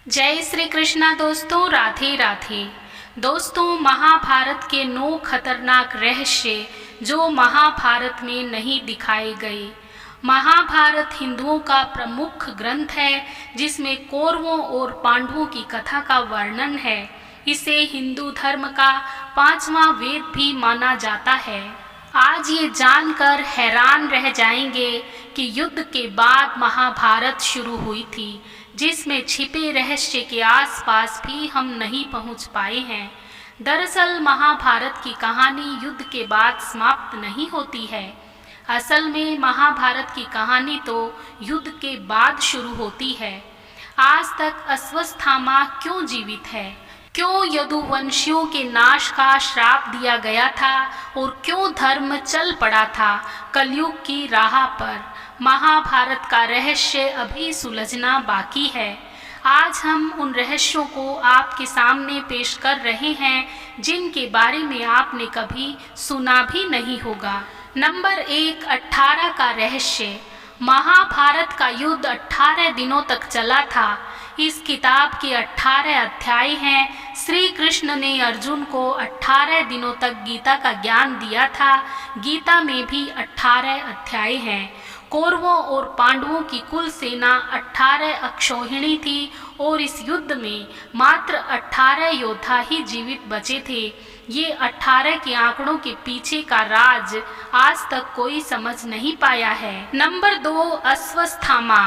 जय श्री कृष्णा दोस्तों, राधे राधे। दोस्तों, महाभारत के 9 खतरनाक रहस्य जो महाभारत में नहीं दिखाए गए। महाभारत हिंदुओं का प्रमुख ग्रंथ है जिसमें कौरवों और पांडवों की कथा का वर्णन है। इसे हिंदू धर्म का 5वां वेद भी माना जाता है। आज ये जानकर हैरान रह जाएंगे कि युद्ध के बाद महाभारत शुरू हुई थी, जिसमें छिपे रहस्य के आसपास भी हम नहीं पहुंच पाए हैं। दरअसल महाभारत की कहानी युद्ध के बाद समाप्त नहीं होती है। असल में महाभारत की कहानी तो युद्ध के बाद शुरू होती है। आज तक अश्वत्थामा क्यों जीवित है, क्यों यदुवंशियों के नाश का श्राप दिया गया था और क्यों धर्म चल पड़ा था कलयुग की राह पर, महाभारत का रहस्य अभी सुलझना बाकी है। आज हम उन रहस्यों को आपके सामने पेश कर रहे हैं जिनके बारे में आपने कभी सुना भी नहीं होगा। नंबर 1, 18 का रहस्य। महाभारत का युद्ध 18 दिनों तक चला था। इस किताब के 18 अध्याय हैं। श्री कृष्ण ने अर्जुन को 18 दिनों तक गीता का ज्ञान दिया था। गीता में भी 18 अध्याय हैं। कौरवों और पांडवों की कुल सेना 18 अक्षौहिणी थी और इस युद्ध में मात्र 18 योद्धा ही जीवित बचे थे। ये 18 के आंकड़ों के पीछे का राज आज तक कोई समझ नहीं पाया है। नंबर 2, अश्वत्थामा।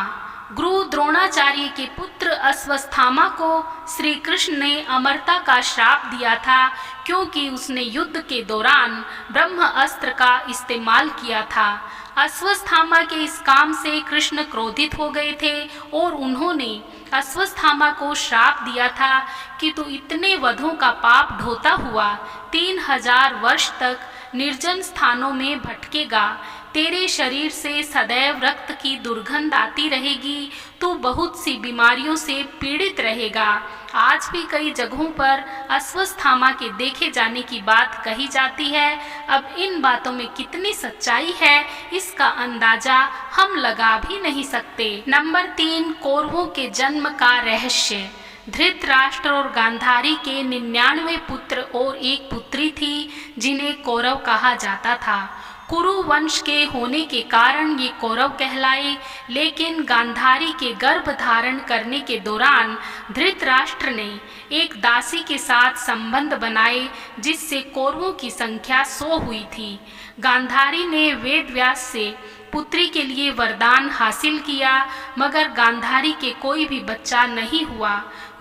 गुरु द्रोणाचार्य के पुत्र अश्वत्थामा को श्री कृष्ण ने अमरता का श्राप दिया था क्योंकि उसने युद्ध के दौरान ब्रह्म अस्त्र का इस्तेमाल किया था। अश्वत्थामा के इस काम से कृष्ण क्रोधित हो गए थे और उन्होंने अश्वत्थामा को श्राप दिया था कि तू इतने वधों का पाप ढोता हुआ 3000 वर्ष तक निर्जन स्थानों में भटकेगा। तेरे शरीर से सदैव रक्त की दुर्गंध आती रहेगी। तू बहुत सी बीमारियों से पीड़ित रहेगा। आज भी कई जगहों पर अश्वत्थामा के देखे जाने की बात कही जाती है। अब इन बातों में कितनी सच्चाई है इसका अंदाजा हम लगा भी नहीं सकते। नंबर 3, कौरवों के जन्म का रहस्य। धृतराष्ट्र और गांधारी के 99 पुत्र और एक पुत्री थी जिन्हें कौरव कहा जाता था। कुरु वंश के होने के कारण ये कौरव कहलाए, लेकिन गांधारी के गर्भ धारण करने के दौरान धृतराष्ट्र ने एक दासी के साथ संबंध बनाए जिससे कौरवों की संख्या 100 हुई थी। गांधारी ने वेदव्यास से पुत्री के लिए वरदान हासिल किया, मगर गांधारी के कोई भी बच्चा नहीं हुआ।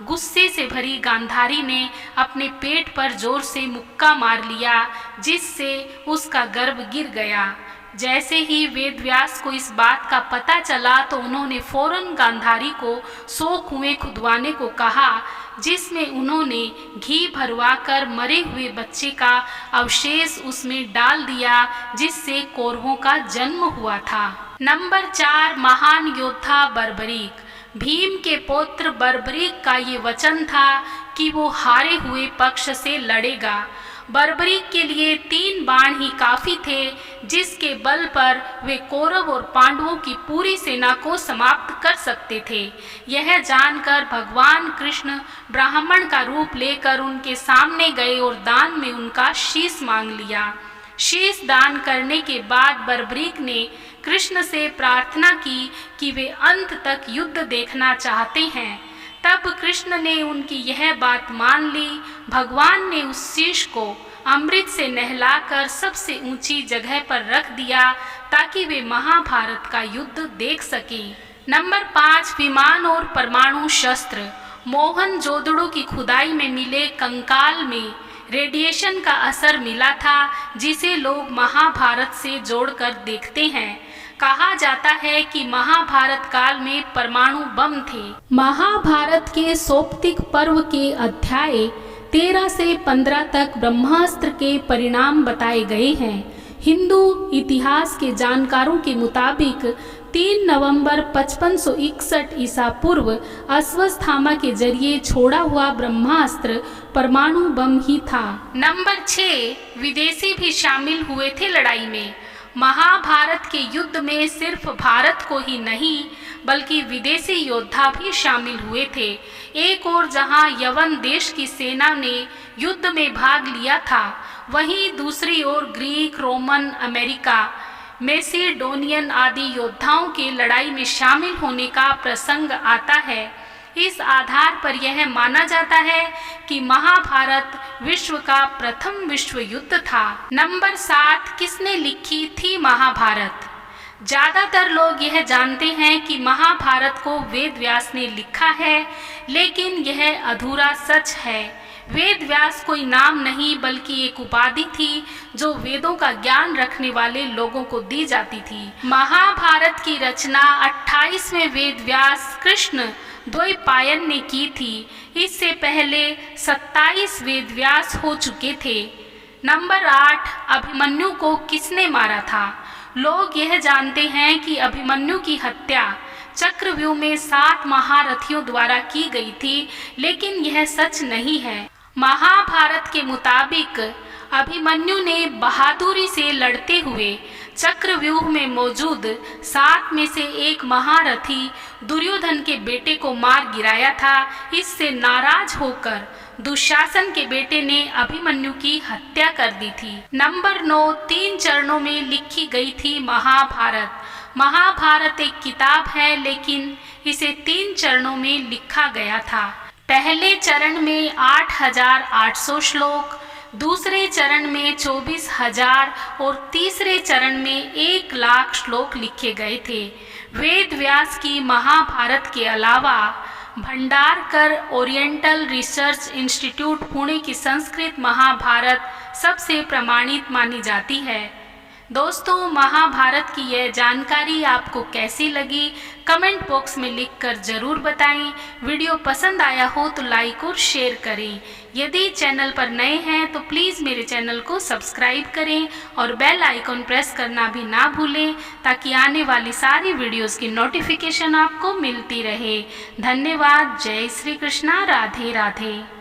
गुस्से से भरी गांधारी ने अपने पेट पर जोर से मुक्का मार लिया जिससे उसका गर्भ गिर गया। जैसे ही वेदव्यास को इस बात का पता चला तो उन्होंने फौरन गांधारी को 100 कुएं खुदवाने को कहा जिसमें उन्होंने घी भरवाकर मरे हुए बच्चे का अवशेष उसमें डाल दिया जिससे कौरवों का जन्म हुआ था। नंबर 4, महान योद्धा बर्बरीक। भीम के पौत्र बर्बरीक का ये वचन था कि वो हारे हुए पक्ष से लड़ेगा। बर्बरीक के लिए 3 बाण ही काफी थे जिसके बल पर वे कौरव और पांडवों की पूरी सेना को समाप्त कर सकते थे। यह जानकर भगवान कृष्ण ब्राह्मण का रूप लेकर उनके सामने गए और दान में उनका शीश मांग लिया। शीश दान करने के बाद बर्बरीक ने कृष्ण से प्रार्थना की कि वे अंत तक युद्ध देखना चाहते हैं। तब कृष्ण ने उनकी यह बात मान ली। भगवान ने उस शीश को अमृत से नहलाकर सबसे ऊंची जगह पर रख दिया ताकि वे महाभारत का युद्ध देख सकें। नंबर 5, विमान और परमाणु शस्त्र। मोहनजोदड़ो की खुदाई में मिले कंकाल में रेडिएशन का असर मिला था जिसे लोग महाभारत से जोड़कर देखते हैं। कहा जाता है कि महाभारत काल में परमाणु बम थे। महाभारत के सौप्तिक पर्व के अध्याय 13 से 15 तक ब्रह्मास्त्र के परिणाम बताए गए हैं। हिंदू इतिहास के जानकारों के मुताबिक 3 नवंबर 5561 ईसा पूर्व अश्वत्थामा के जरिए छोड़ा हुआ ब्रह्मास्त्र परमाणु बम ही था। नंबर 6, विदेशी भी शामिल हुए थे लड़ाई में। महाभारत के युद्ध में सिर्फ भारत को ही नहीं बल्कि विदेशी योद्धा भी शामिल हुए थे। एक ओर जहां यवन देश की सेना ने युद्ध में भाग लिया था, वहीं दूसरी ओर ग्रीक, रोमन, अमेरिका, मैसिडोनियन आदि योद्धाओं के लड़ाई में शामिल होने का प्रसंग आता है। इस आधार पर यह माना जाता है कि महाभारत विश्व का प्रथम विश्व युद्ध था। नंबर 7, किसने लिखी थी महाभारत? ज़्यादातर लोग यह जानते हैं कि महाभारत को वेद व्यास ने लिखा है, लेकिन यह अधूरा सच है। वेद व्यास कोई नाम नहीं बल्कि एक उपाधि थी जो वेदों का ज्ञान रखने वाले लोगों को दी जाती थी। महाभारत की रचना 28वें वेद व्यास कृष्ण द्वैपायन ने की थी। इससे पहले 27 वेद व्यास हो चुके थे। नंबर 8, अभिमन्यु को किसने मारा था? लोग यह जानते हैं कि अभिमन्यु की हत्या चक्रव्यूह में 7 महारथियों द्वारा की गई थी, लेकिन यह सच नहीं है। महाभारत के मुताबिक अभिमन्यु ने बहादुरी से लड़ते हुए चक्रव्यूह में मौजूद 7 में से एक महारथी दुर्योधन के बेटे को मार गिराया था। इससे नाराज होकर दुशासन के बेटे ने अभिमन्यु की हत्या कर दी थी। नंबर 9, 3 चरणों में लिखी गई थी महाभारत। महाभारत एक किताब है, लेकिन इसे 3 चरणों में लिखा गया था। पहले चरण में 8,800 श्लोक, दूसरे चरण में 24,000 और तीसरे चरण में 1,00,000 श्लोक लिखे गए थे। वेद व्यास की महाभारत के अलावा Bhandarkar oriental research institute Pune की संस्कृत महाभारत सबसे प्रमाणित मानी जाती है। दोस्तों, महाभारत की यह जानकारी आपको कैसी लगी कमेंट बॉक्स में लिखकर ज़रूर बताएं। वीडियो पसंद आया हो तो लाइक और शेयर करें। यदि चैनल पर नए हैं तो प्लीज़ मेरे चैनल को सब्सक्राइब करें और बेल आइकॉन प्रेस करना भी ना भूलें, ताकि आने वाली सारी वीडियोस की नोटिफिकेशन आपको मिलती रहे। धन्यवाद। जय श्री कृष्णा। राधे राधे।